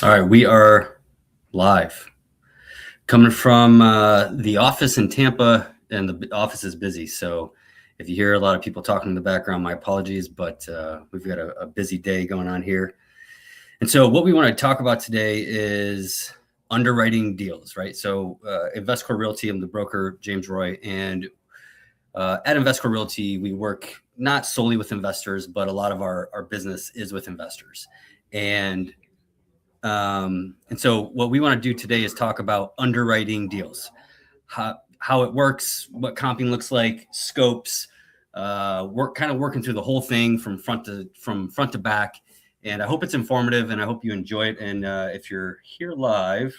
All right, we are live. Coming from the office in Tampa, and the office is busy. So if you hear a lot of people talking in the background, my apologies, but we've got a busy day going on here. And so what we want to talk about today is underwriting deals, right? So Investcorp Realty, I'm the broker, James Roy, and at Investcorp Realty, we work not solely with investors, but a lot of our business is with investors. And so what we want to do today is talk about underwriting deals, how it works, what comping looks like, scopes, working through the whole thing from front to back. And I hope it's informative, and I hope you enjoy it. And if you're here live,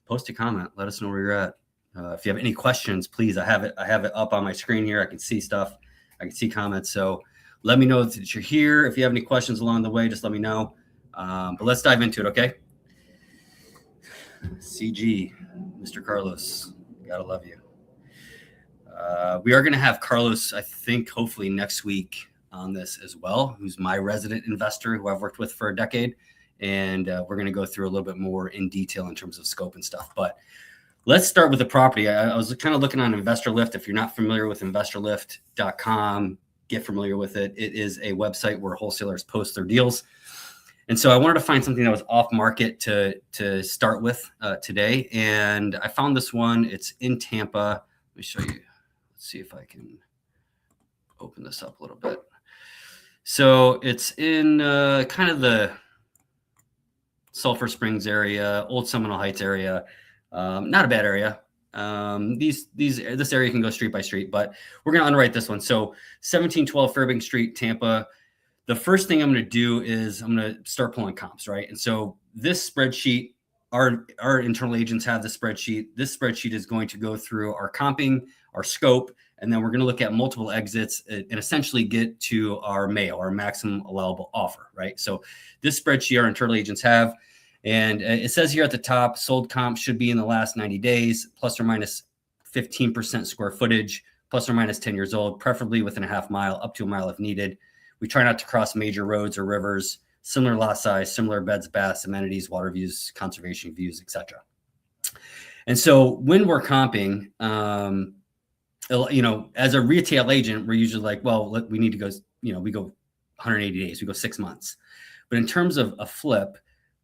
post a comment. Let us know where you're at. If you have any questions, please. I have it up on my screen here. I can see stuff. I can see comments. So let me know that you're here. If you have any questions along the way, just let me know. But let's dive into it, okay? CG, Mr. Carlos, gotta love you. We are going to have Carlos, I think, hopefully next week on this as well, who's my resident investor who I've worked with for a decade. And we're going to go through a little bit more in detail in terms of scope and stuff. But let's start with the property. I was kind of looking on InvestorLift. If you're not familiar with InvestorLift.com, get familiar with it. It is a website where wholesalers post their deals. And so I wanted to find something that was off market to start with today. And I found this one. It's in Tampa. Let me show you. Let's see if I can open this up a little bit. So it's in kind of the Sulphur Springs area, Old Seminole Heights area. Not a bad area. This area can go street by street, but we're going to underwrite this one. So 1712 Fairbanks Street, Tampa. The first thing I'm going to do is I'm going to start pulling comps, right? And so this spreadsheet, our internal agents have the spreadsheet. This spreadsheet is going to go through our comping, our scope, and then we're going to look at multiple exits and essentially get to our MAO, our maximum allowable offer, right? So this spreadsheet our internal agents have, and it says here at the top, sold comp should be in the last 90 days, plus or minus 15% square footage, plus or minus 10 years old, preferably within a half mile, up to a mile if needed. We try not to cross major roads or rivers, similar lot size, similar beds, baths, amenities, water views, conservation views, etc. And so when we're comping, as a retail agent, we're usually like, well, we need to go, we go 180 days, we go 6 months. But in terms of a flip,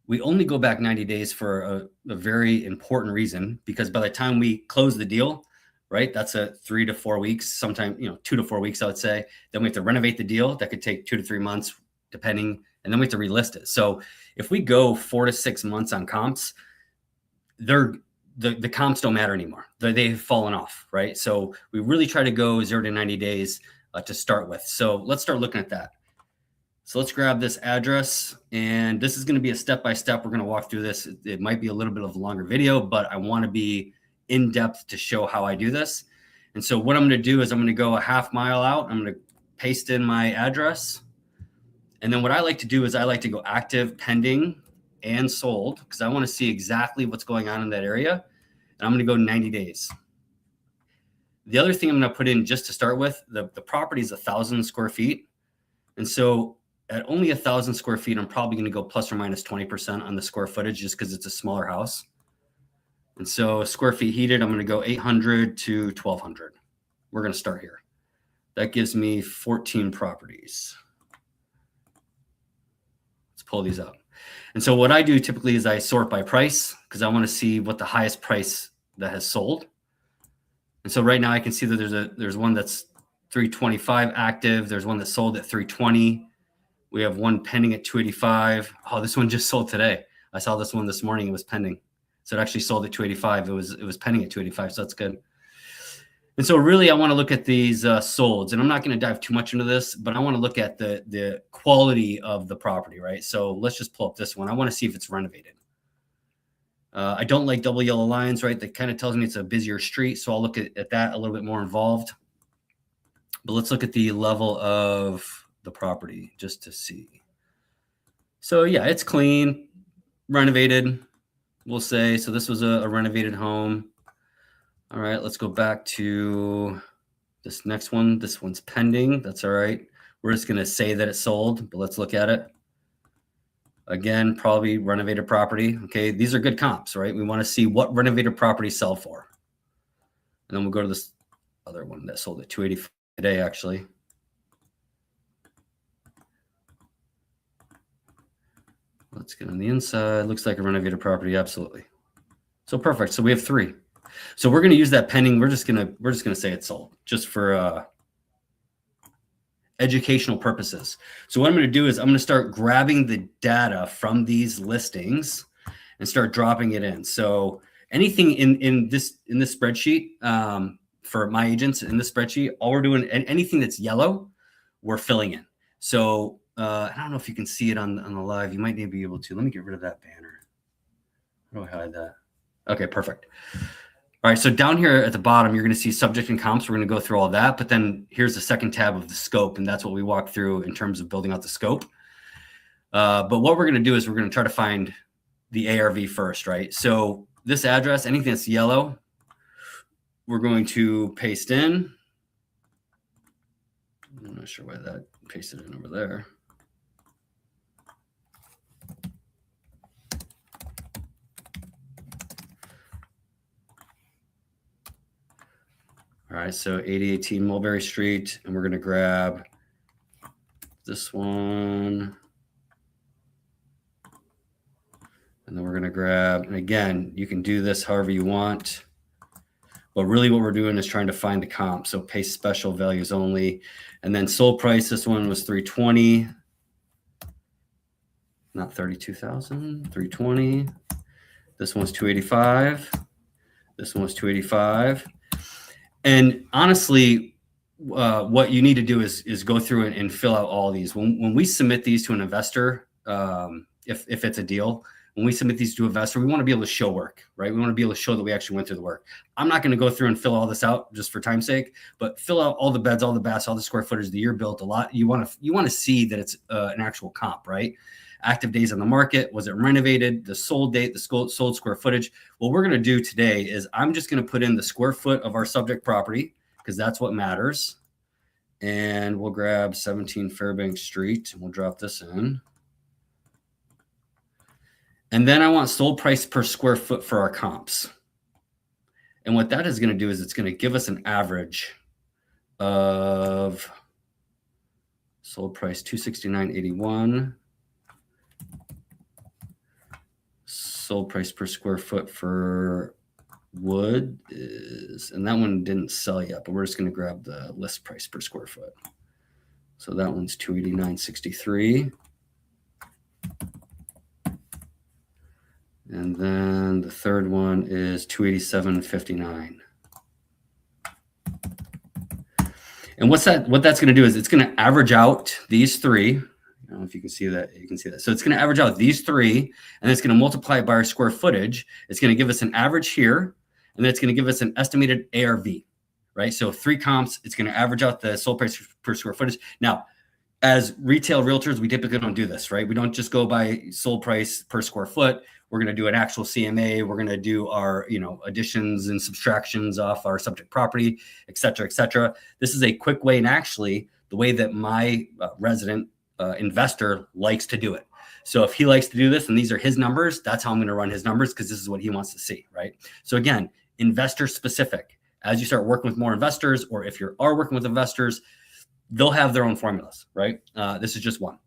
we only go back 90 days for a very important reason, because by the time we close the deal, right, that's a 3 to 4 weeks, sometimes 2 to 4 weeks, I would say. Then we have to renovate the deal. That could take 2 to 3 months, depending, and then we have to relist it. So if we go 4 to 6 months on comps, the comps don't matter anymore. They've fallen off, right? So we really try to go 0 to 90 days to start with. So let's start looking at that. So let's grab this address, and this is going to be a step-by-step. We're going to walk through this. It might be a little bit of a longer video, but I want to be in depth to show how I do this. And so what I'm going to do is I'm going to go a half mile out. I'm going to paste in my address. And then what I like to do is I like to go active, pending, and sold, because I want to see exactly what's going on in that area. And I'm going to go 90 days. The other thing I'm going to put in just to start with, the property is 1,000 square feet. And so at only 1,000 square feet, I'm probably going to go plus or minus 20% on the square footage, just because it's a smaller house. And so square feet heated, I'm going to go 800 to 1,200. We're going to start here. That gives me 14 properties. Let's pull these up. And so what I do typically is I sort by price, because I want to see what the highest price that has sold. And so right now I can see that there's one that's 325 active. There's one that sold at 320. We have one pending at 285. Oh, this one just sold today. I saw this one this morning. It was pending. So it actually sold at 285. It was pending at 285. So that's good. And so really I want to look at these solds, and I'm not going to dive too much into this, but I want to look at the quality of the property, right? So let's just pull up this one. I want to see if it's renovated. I don't like double yellow lines, right? That kind of tells me it's a busier street. So I'll look at that a little bit more involved. But let's look at the level of the property just to see. So yeah, it's clean, renovated, we'll say. So this was a renovated home. All right, let's go back to this next one. This one's pending. That's all right. We're just going to say that it sold, but let's look at it. Again, probably renovated property. Okay, these are good comps, right? We want to see what renovated properties sell for. And then we'll go to this other one that sold at 285 today, actually. Let's get on the inside. Looks like a renovated property, absolutely. So perfect. So we have 3. So we're going to use that pending. We're just going to say it's sold, just for educational purposes. So what I'm going to do is I'm going to start grabbing the data from these listings and start dropping it in. So anything in this spreadsheet, for my agents in this spreadsheet, all we're doing, anything that's yellow, we're filling in. So I don't know if you can see it on the live. You might be able to. Let me get rid of that banner. How do I hide that? Okay, perfect. All right, so down here at the bottom, you're going to see subject and comps. We're going to go through all that, but then here's the second tab of the scope, and that's what we walk through in terms of building out the scope. But what we're going to do is we're going to try to find the ARV first, right? So this address, anything that's yellow, we're going to paste in. I'm not sure why that pasted in over there. All right, so 8018 Mulberry Street, and we're going to grab this one. And then we're going to grab, and again, you can do this however you want. But really what we're doing is trying to find the comp. So paste special values only. And then sold price, this one was 320. Not 32,000, 320. This one's 285. This one was 285. And honestly, what you need to do is go through and fill out all these. When we submit these to an investor, if it's a deal, when we submit these to an investor, we want to be able to show work, right? We want to be able to show that we actually went through the work. I'm not going to go through and fill all this out just for time's sake, but fill out all the beds, all the baths, all the square footage, the year built, a lot. You want to see that it's an actual comp, right? Active days on the market, was it renovated, the sold date, the sold square footage. What we're going to do today is I'm just going to put in the square foot of our subject property because that's what matters. And we'll grab 17 Fairbanks Street and we'll drop this in. And then I want sold price per square foot for our comps. And what that is going to do is it's going to give us an average of sold price 269.81. Sold price per square foot for wood is, and that one didn't sell yet, but we're just going to grab the list price per square foot. So that one's 289.63. And then the third one is 287.59. And what that's going to do is it's going to average out these 3. I don't know if you can see that. You can see that. So it's going to average out these 3, and it's going to multiply it by our square footage. It's going to give us an average here, and then it's going to give us an estimated ARV, right? So 3 comps, it's going to average out the sold price per square footage. Now, as retail realtors, we typically don't do this, right? We don't just go by sold price per square foot. We're going to do an actual CMA. We're going to do our, additions and subtractions off our subject property, et cetera, et cetera. This is a quick way, and actually the way that my resident investor likes to do it. So if he likes to do this and these are his numbers, that's how I'm going to run his numbers because this is what he wants to see, right? So again, investor specific. As you start working with more investors, or if you are working with investors, they'll have their own formulas, right? This is just one.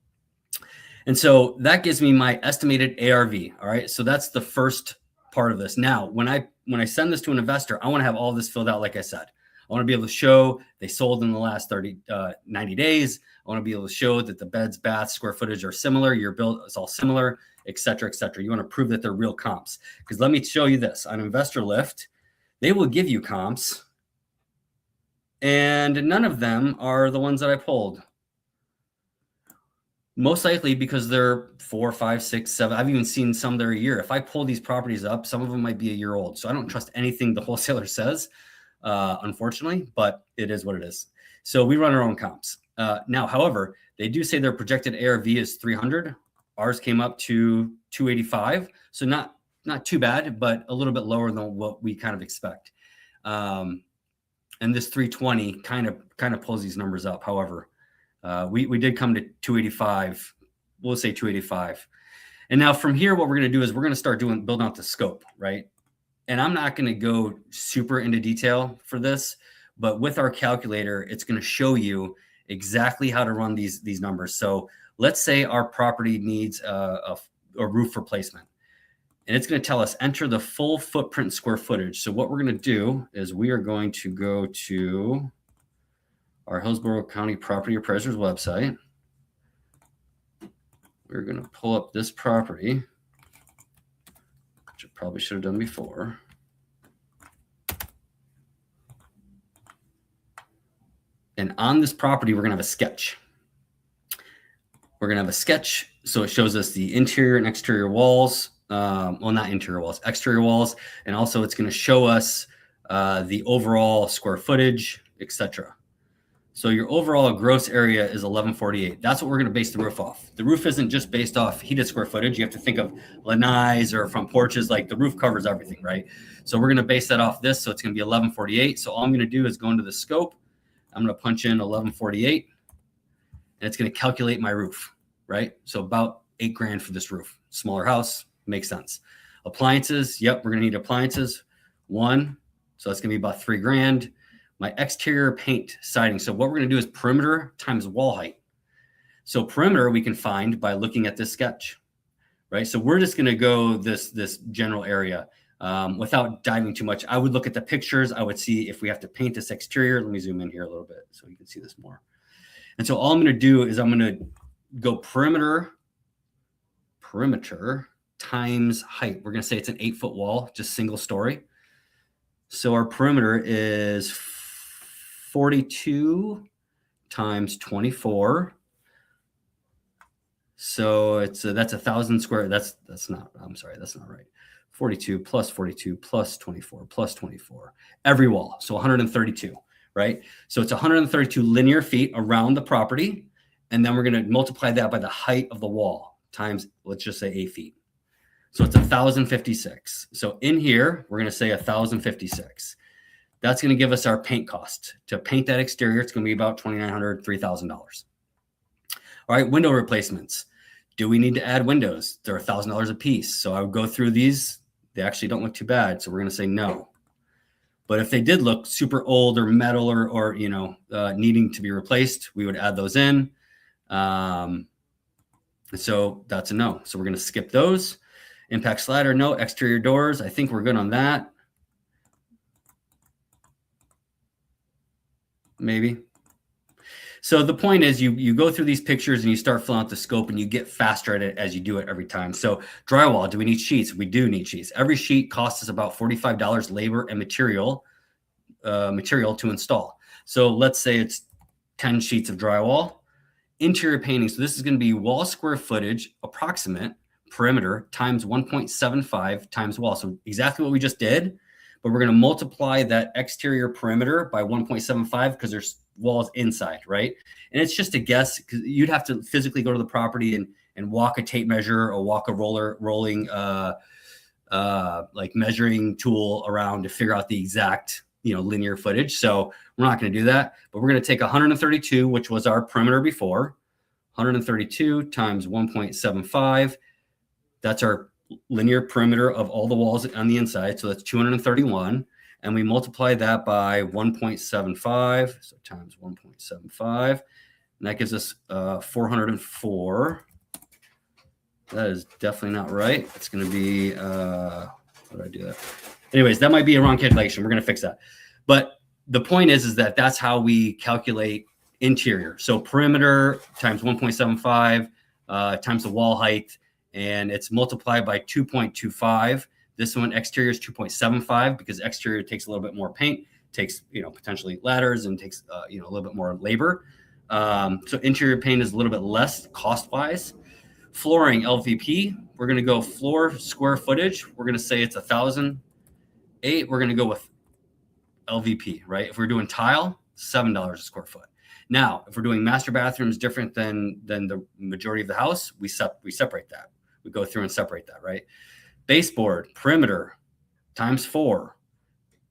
And so that gives me my estimated ARV. All right. So that's the first part of this. Now, when I send this to an investor, I want to have all this filled out. Like I said, I want to be able to show they sold in the last 90 days. I want to be able to show that the beds, baths, square footage are similar. Your build is all similar, et cetera, et cetera. You want to prove that they're real comps. Because let me show you this. On Investor Lift, they will give you comps, and none of them are the ones that I pulled. Most likely because they're 4, 5, 6, 7. I've even seen some that are a year. If I pull these properties up, some of them might be a year old. So I don't trust anything the wholesaler says, unfortunately, but it is what it is. So we run our own comps. Now, however, they do say their projected ARV is 300. Ours came up to 285. So not too bad, but a little bit lower than what we kind of expect. And this 320 kind of pulls these numbers up. However, we did come to 285. We'll say 285. And now from here, what we're going to do is we're going to start building out the scope, right? And I'm not going to go super into detail for this, but with our calculator, it's going to show you exactly how to run these numbers. So let's say our property needs a roof replacement, and it's going to tell us enter the full footprint square footage. So what we're going to do is we are going to go to our Hillsborough County Property Appraiser's website. We're going to pull up this property, which I probably should have done before. And on this property, we're going to have a sketch. We're going to have a sketch. So it shows us the interior and exterior walls. Well, not interior walls, exterior walls. And also it's going to show us the overall square footage, etc. So your overall gross area is 1148. That's what we're going to base the roof off. The roof isn't just based off heated square footage. You have to think of lanais or front porches. Like the roof covers everything, right? So we're going to base that off this. So it's going to be 1148. So all I'm going to do is go into the scope. I'm going to punch in 1148, and it's going to calculate my roof, right? So about $8,000 for this roof. Smaller house, makes sense. Appliances, yep, we're going to need appliances. One, so that's going to be about $3,000. My exterior paint siding. So what we're going to do is perimeter times wall height. So perimeter we can find by looking at this sketch, right? So we're just going to go this general area. Without diving too much, I would look at the pictures. I would see if we have to paint this exterior. Let me zoom in here a little bit so you can see this more. And so all I'm going to do is I'm going to go perimeter times height. We're going to say it's an 8-foot wall, just single story. So our perimeter is 42 times 24. So it's that's 1,000 square. That's not. I'm sorry, that's not right. 42 plus 42 plus 24 plus 24, every wall. So 132, right? So it's 132 linear feet around the property. And then we're going to multiply that by the height of the wall times, let's just say 8 feet. So it's 1,056. So in here, we're going to say 1,056. That's going to give us our paint cost. To paint that exterior, it's going to be about $2,900, $3,000. All right, window replacements. Do we need to add windows? They're $1,000 a piece. So I would go through these. They actually don't look too bad. So we're going to say no. But if they did look super old or metal or needing to be replaced, we would add those in. So that's a no. So we're going to skip those. Impact slider, no. Exterior doors, I think we're good on that. Maybe. So the point is you go through these pictures and you start filling out the scope and you get faster at it as you do it every time. So drywall, do we need sheets? We do need sheets. Every sheet costs us about $45 labor and material to install. So let's say it's 10 sheets of drywall. Interior painting. So this is going to be wall square footage, approximate perimeter times 1.75 times wall. So exactly what we just did, but we're going to multiply that exterior perimeter by 1.75 because there's walls inside, right? And it's just a guess because you'd have to physically go to the property and walk a tape measure or walk a rolling like measuring tool around to figure out the exact linear footage. So we're not going to do that, but we're going to take 132, which was our perimeter before, 132 times 1.75. That's our linear perimeter of all the walls on the inside. So that's 231. And we multiply that by 1.75, so times 1.75, and that gives us 404. That is definitely not right. It's going to be, how did I do that? Anyways, that might be a wrong calculation. We're going to fix that. But the point is that that's how we calculate interior. So perimeter times 1.75 times the wall height, and it's multiplied by 2.25. This one, exterior is 2.75 because exterior takes a little bit more paint, takes, potentially ladders and takes, a little bit more labor. So interior paint is a little bit less cost-wise. Flooring, LVP, we're going to go floor square footage. We're going to say it's 1,008. We're going to go with LVP, right? If we're doing tile, $7 a square foot. Now, if we're doing master bathrooms different than the majority of the house, we separate that. We go through and separate that, right? Baseboard, perimeter, times 4,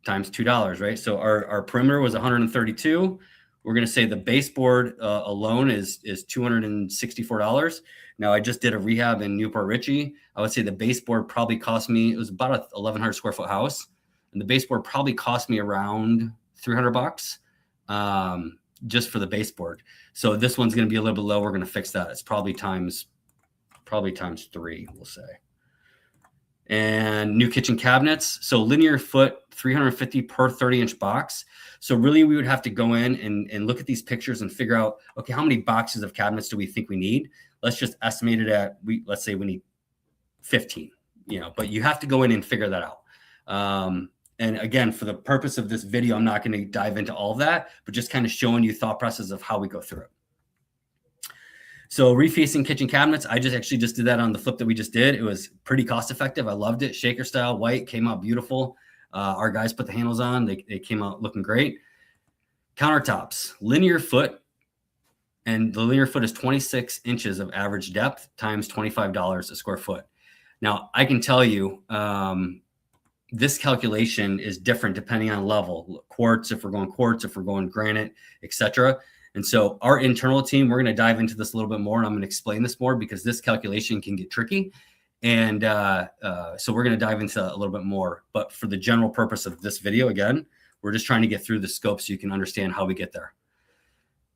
times $2, right? So our perimeter was 132. we're going to say the baseboard alone is $264. Now, I just did a rehab in Newport Richey. I would say the baseboard probably cost me, it was about a 1,100 square foot house. And the baseboard probably cost me around $300 just for the baseboard. So this one's going to be a little bit low. We're going to fix that. It's probably times 3, we'll say. And new kitchen cabinets. So linear foot, 350 per 30-inch box. So really we would have to go in and look at these pictures and figure out, okay, how many boxes of cabinets do we think we need? Let's just estimate it at, let's say we need 15, but you have to go in and figure that out. And again, for the purpose of this video, I'm not going to dive into all of that, but just kind of showing you thought process of how we go through it. So refacing kitchen cabinets, I just did that on the flip that we just did. It was pretty cost effective. I loved it. Shaker style, white, came out beautiful. Our guys put the handles on. They came out looking great. Countertops, linear foot. And the linear foot is 26 inches of average depth times $25 a square foot. Now, I can tell you, this calculation is different depending on level. Quartz, if we're going quartz, if we're going granite, etc. And so our internal team, we're going to dive into this a little bit more, and I'm going to explain this more because this calculation can get tricky. And so we're going to dive into a little bit more. But for the general purpose of this video, again, we're just trying to get through the scope so you can understand how we get there.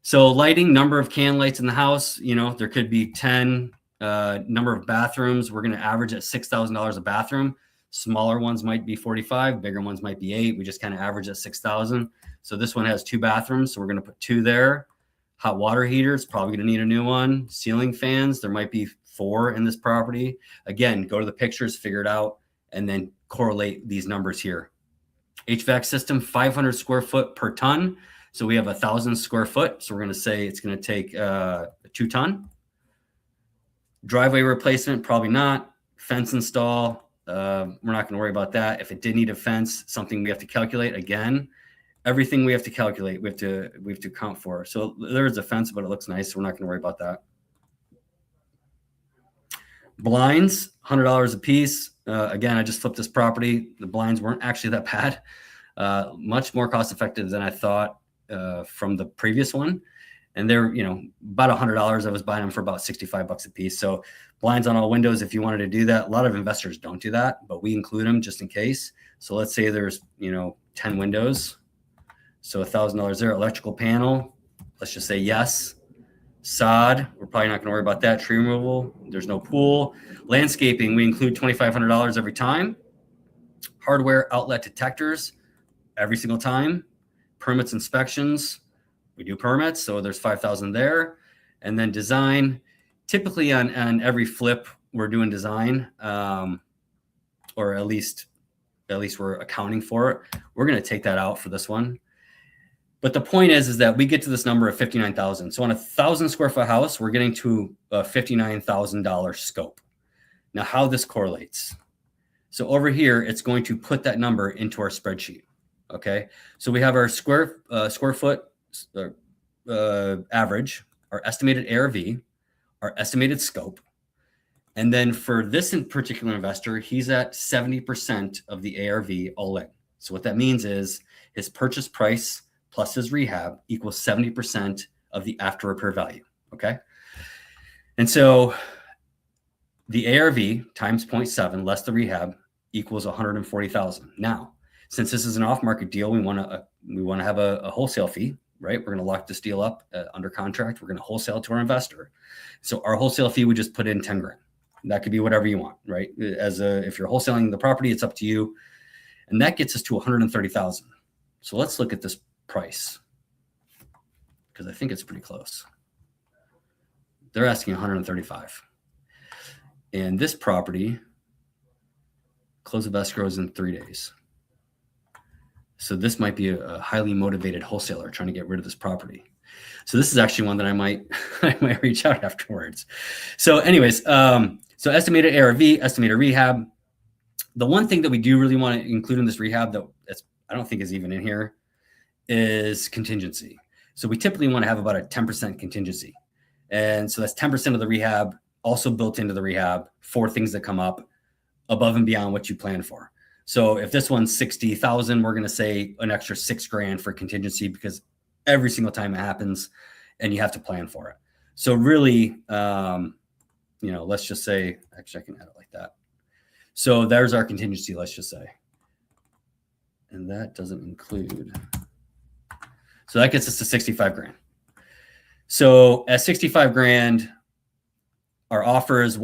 So lighting, number of can lights in the house, there could be 10. Number of bathrooms, we're going to average at $6,000 a bathroom. Smaller ones might be 45, bigger ones might be 8. We just kind of average at 6,000. So this one has 2 bathrooms, so we're going to put 2 there. Hot water heaters, probably going to need a new one. Ceiling fans, there might be 4 in this property. Again, go to the pictures, figure it out, and then correlate these numbers here. HVAC system, 500 square foot per ton. So we have 1,000 square foot. So we're going to say it's going to take 2 ton. Driveway replacement, probably not. Fence install, we're not going to worry about that. If it did need a fence, something we have to calculate. Again, everything we have to calculate, we have to account for. So there is a fence, but it looks nice. So we're not going to worry about that. Blinds, $100 a piece. Again, I just flipped this property. The blinds weren't actually that bad. Much more cost effective than I thought from the previous one. And they're, about $100. I was buying them for about $65 a piece. So blinds on all windows, if you wanted to do that. A lot of investors don't do that, but we include them just in case. So let's say there's, 10 windows. So $1,000 there. Electrical panel, let's just say yes. Sod, we're probably not going to worry about that. Tree removal, there's no pool. Landscaping, we include $2,500 every time. Hardware outlet detectors, every single time. Permits, inspections, we do permits, so there's 5,000 there. And then design, typically on every flip, we're doing design, or at least we're accounting for it. We're going to take that out for this one. But the point is that we get to this number of 59,000. So on a 1,000 square foot house, we're getting to a $59,000 scope. Now, how this correlates. So over here, it's going to put that number into our spreadsheet. Okay. So we have our square foot average, our estimated ARV, our estimated scope. And then for this in particular investor, he's at 70% of the ARV all in. So what that means is his purchase price plus his rehab equals 70% of the after repair value. Okay. And so the ARV times 0.7 less the rehab equals 140,000. Now, since this is an off-market deal, we want to have a wholesale fee, right? We're going to lock this deal up under contract. We're going to wholesale to our investor. So our wholesale fee, we just put in 10 grand. That could be whatever you want, right? If you're wholesaling the property, it's up to you. And that gets us to 130,000. So let's look at this price because I think it's pretty close. They're asking 135. And this property, close of escrows in 3 days. So this might be a highly motivated wholesaler trying to get rid of this property. So this is actually one that I might reach out afterwards. So anyways, so estimated ARV, estimated rehab. The one thing that we do really want to include in this rehab that I don't think is even in here is contingency. So we typically want to have about a 10% contingency. And so that's 10% of the rehab also built into the rehab for things that come up above and beyond what you plan for. So if this one's 60,000, we're going to say an extra 6 grand for contingency because every single time it happens, and you have to plan for it. So really, let's just say, actually I can add it like that. So there's our contingency, let's just say. And that doesn't include, so that gets us to 65 grand. So at 65 grand, our offer is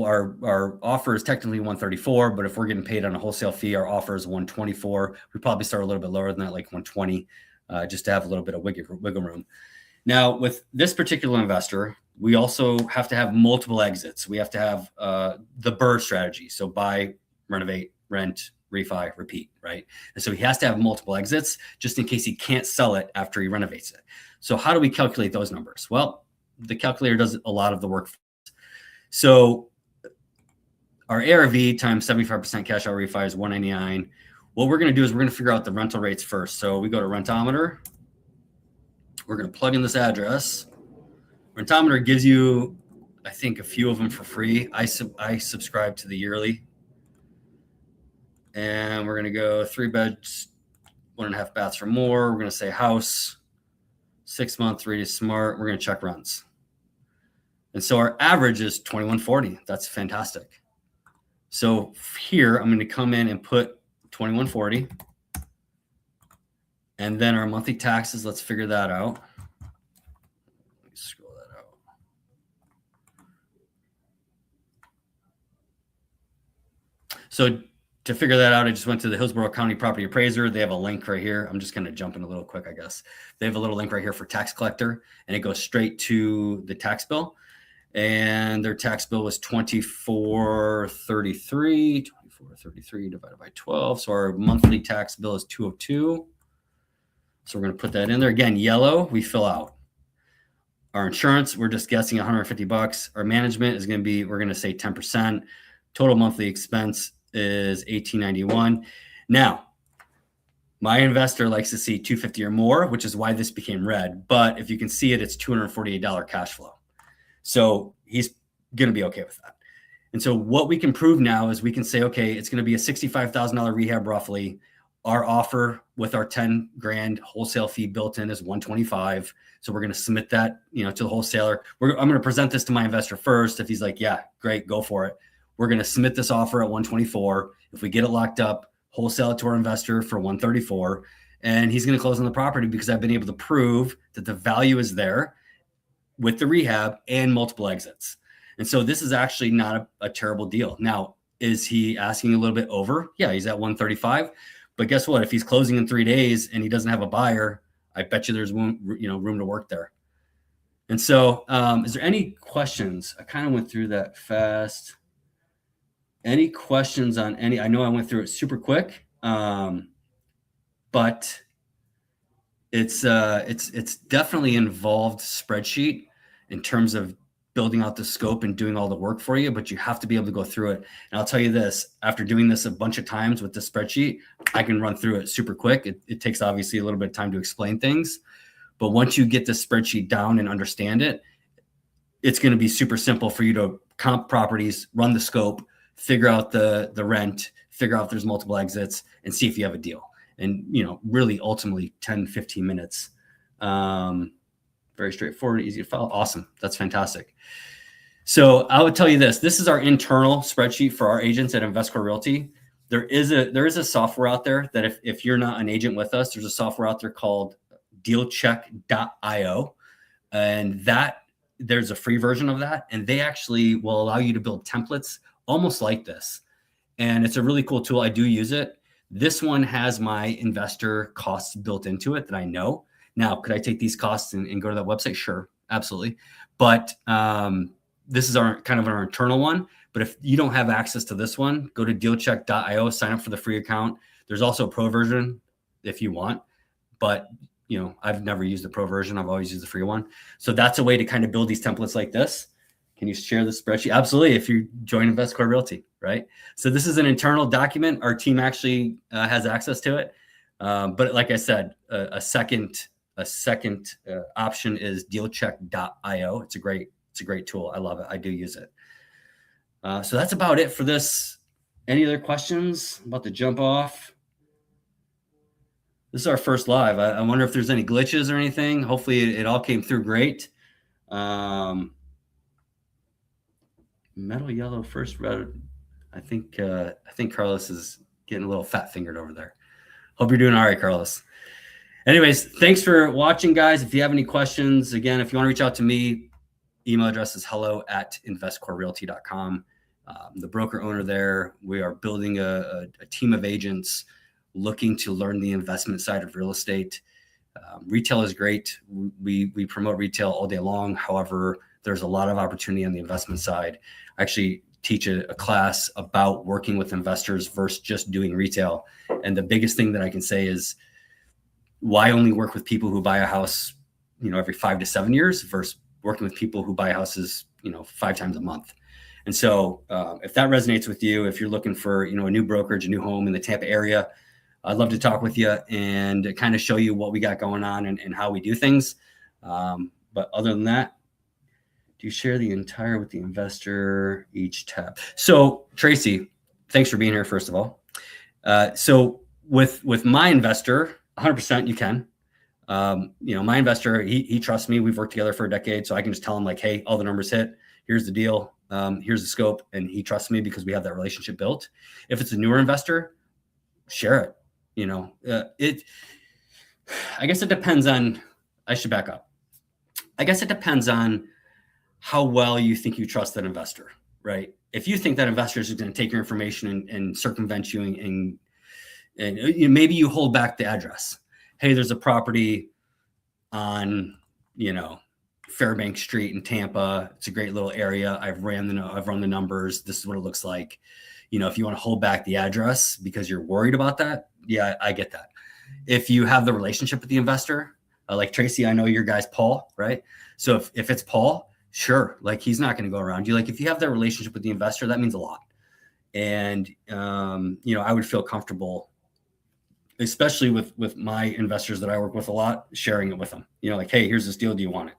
technically 134, but if we're getting paid on a wholesale fee, our offer is 124. We probably start a little bit lower than that, like 120, just to have a little bit of wiggle room. Now, with this particular investor, we also have to have multiple exits. We have to have the BRRRR strategy. So buy, renovate, rent, refi, repeat, right? And so he has to have multiple exits just in case he can't sell it after he renovates it. So how do we calculate those numbers? Well, the calculator does a lot of the work. So our ARV times 75% cash out refi is 199. What we're going to do is we're going to figure out the rental rates first. So we go to Rentometer. We're going to plug in this address. Rentometer gives you, I think, a few of them for free. I subscribe to the yearly. And we're going to go 3 beds, 1.5 baths or more. We're going to say house, 6 month, rated smart. We're going to check rents. And so our average is 2140. That's fantastic. So here I'm going to come in and put 2140. And then our monthly taxes, let's figure that out. Let me scroll that out. So to figure that out, I just went to the Hillsborough County Property Appraiser. They have a link right here. I'm just going to jump in a little quick, I guess. They have a little link right here for tax collector, and it goes straight to the tax bill. And their tax bill was 2433 divided by 12. So our monthly tax bill is 202. So we're going to put that in there. Again, yellow, we fill out. Our insurance, we're just guessing $150. Our management is going to be, we're going to say 10%. Total monthly expense is $1891. Now, my investor likes to see $250 or more, which is why this became red. But if you can see it, it's $248 cash flow. So he's going to be okay with that. And so what we can prove now is we can say, okay, it's going to be a $65,000 rehab roughly. Our offer with our 10 grand wholesale fee built in is 125. So we're going to submit that, to the wholesaler. I'm going to present this to my investor first. If he's like, yeah, great, go for it. We're going to submit this offer at 124. If we get it locked up, wholesale it to our investor for 134. And he's going to close on the property because I've been able to prove that the value is there with the rehab and multiple exits. And so this is actually not a terrible deal. Now, is he asking a little bit over? Yeah, he's at 135. But guess what? If he's closing in 3 days and he doesn't have a buyer, I bet you there's room to work there. And so is there any questions? I kind of went through that fast. Any questions on any? I know I went through it super quick, but it's definitely involved spreadsheet in terms of building out the scope and doing all the work for you, but you have to be able to go through it. And I'll tell you this, after doing this a bunch of times with the spreadsheet, I can run through it super quick. It takes obviously a little bit of time to explain things, but once you get the spreadsheet down and understand it, it's going to be super simple for you to comp properties, run the scope, figure out the rent, figure out if there's multiple exits, and see if you have a deal. And, really ultimately 10, 15 minutes. Very straightforward, easy to follow. Awesome. That's fantastic. So I would tell you this is our internal spreadsheet for our agents at Investcore Realty. There is a software out there that if you're not an agent with us, there's a software out there called dealcheck.io. And there's a free version of that. And they actually will allow you to build templates almost like this. And it's a really cool tool. I do use it. This one has my investor costs built into it that I know. Now, could I take these costs and go to that website? Sure, absolutely. But this is our internal one. But if you don't have access to this one, go to dealcheck.io, sign up for the free account. There's also a pro version if you want. But, I've never used the pro version. I've always used the free one. So that's a way to kind of build these templates like this. Can you share the spreadsheet? Absolutely. If you join Investcore Realty, right? So this is an internal document. Our team actually has access to it. But like I said, a second option is dealcheck.io. It's a great tool. I love it. I do use it. So that's about it for this. Any other questions? I'm about to jump off. This is our first live. I wonder if there's any glitches or anything. Hopefully it all came through great. Metal yellow first red. I think Carlos is getting a little fat fingered over there. Hope you're doing all right, Carlos. Anyways, thanks for watching, guys. If you have any questions, again, if you want to reach out to me, email address is hello@investcorerealty.com. The broker owner there. We are building a team of agents looking to learn the investment side of real estate. Retail is great. We promote retail all day long. However, there's a lot of opportunity on the investment side. I actually teach a class about working with investors versus just doing retail. And the biggest thing that I can say is, why only work with people who buy a house, every 5 to 7 years versus working with people who buy houses, 5 times a month. And so if that resonates with you, if you're looking for, a new brokerage, a new home in the Tampa area, I'd love to talk with you and kind of show you what we got going on and how we do things. But other than that, do you share the entire with the investor each tab? So Tracy, thanks for being here, first of all. So with my investor, 100% you can. My investor, he trusts me. We've worked together for a decade, so I can just tell him like, hey, all the numbers hit. Here's the deal. Here's the scope, and he trusts me because we have that relationship built. If it's a newer investor, share it. I guess it depends on. I should back up. I guess it depends on how well you think you trust that investor, right? If you think that investor is going to take your information and circumvent you and maybe you hold back the address. Hey, there's a property on, Fairbank Street in Tampa. It's a great little area. I've run the numbers. This is what it looks like. If you want to hold back the address because you're worried about that, yeah, I get that. If you have the relationship with the investor, like Tracy, I know your guy's Paul, right? So if it's Paul, sure, like he's not going to go around you. Like if you have that relationship with the investor, that means a lot. And I would feel comfortable, especially with my investors that I work with a lot, sharing it with them. Like, hey, here's this deal. Do you want it?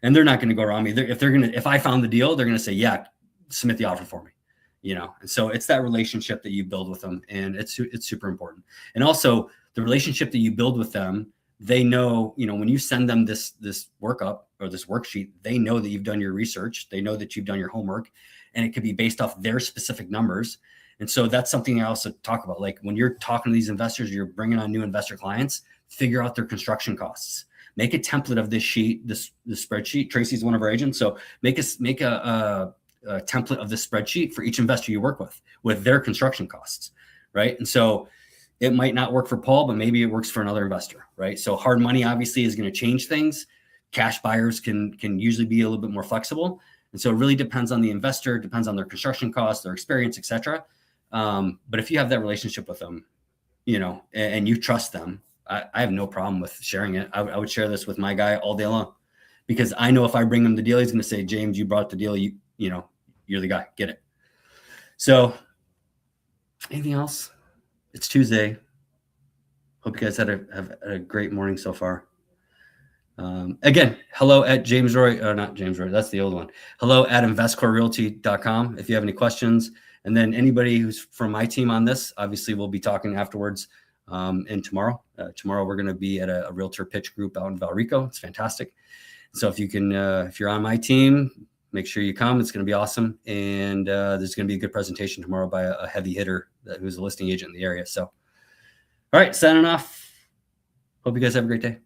And they're not going to go around me. If I found the deal, they're going to say, yeah, submit the offer for me. And so it's that relationship that you build with them, and it's super important. And also the relationship that you build with them, they know, when you send them this workup or this worksheet, they know that you've done your research. They know that you've done your homework, and it could be based off their specific numbers. And so that's something I also talk about. Like when you're talking to these investors, you're bringing on new investor clients, figure out their construction costs. Make a template of this sheet, this spreadsheet. Tracy's one of our agents. So make a template of this spreadsheet for each investor you work with their construction costs, right? And so it might not work for Paul, but maybe it works for another investor, right? So hard money obviously is going to change things. Cash buyers can usually be a little bit more flexible. And so it really depends on the investor, depends on their construction costs, their experience, et cetera. But if you have that relationship with them, and you trust them, I have no problem with sharing it. I would share this with my guy all day long, because I know if I bring him the deal, he's going to say, James, you brought the deal. You're the guy. Get it. So anything else? It's Tuesday. Hope you guys had a great morning so far. Again, hello at James Roy, or not James Roy, that's the old one. Hello at investcorerealty.com if you have any questions. And then anybody who's from my team on this, obviously we'll be talking afterwards. And tomorrow we're going to be at a realtor pitch group out in Valrico. It's fantastic. So if you're on my team, make sure you come. It's going to be awesome. And there's going to be a good presentation tomorrow by a heavy hitter who's a listing agent in the area. So, all right, signing off. Hope you guys have a great day.